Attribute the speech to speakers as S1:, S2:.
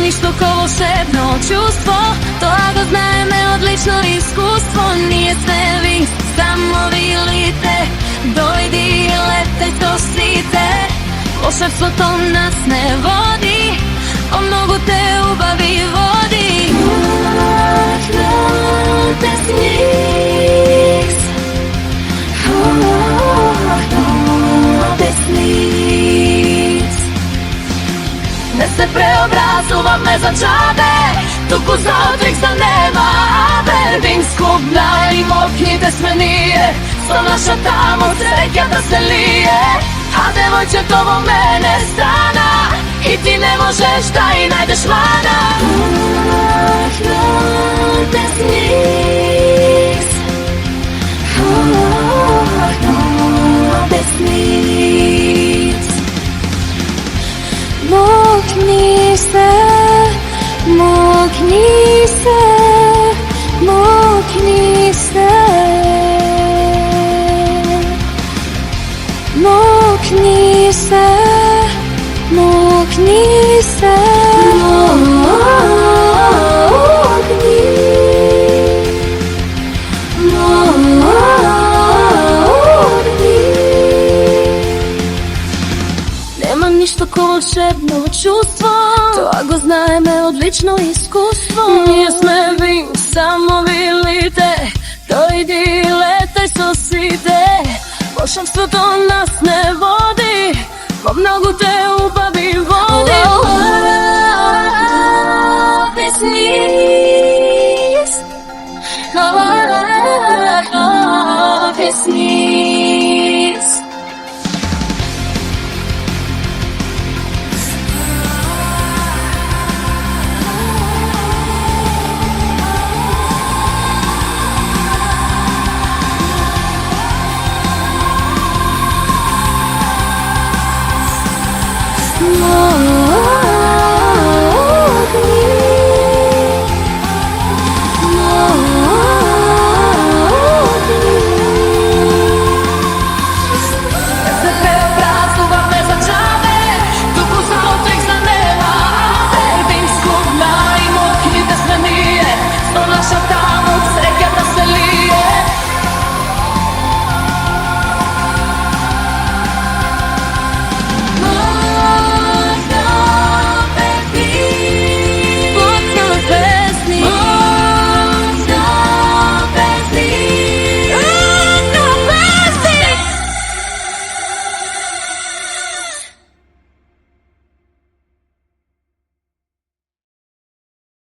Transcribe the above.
S1: ништо ко волшебно чувство, тоа го знаеме од лично искуство. Ние сме ви, само ви лите, дојди и летај со сите. Волшебството нас не води, о многуте убави води. Не се преобразуваме за джабе, туку за отрик за нема. Бербин скупна и мокните сме ние, со нашата моќ среќата се лие. А девојчето во мене стана, и ти не можеш да и најдеш мана. Мокни се, мокни се, мокни се. Мокни се, мокни се, нема ништо ко волшебно чувство, тоа го знаеме од лично искуство. Ние сме ви, само ви лите, дојди и летај со сите. Волшебството нас не води, во многуте убави води. Oh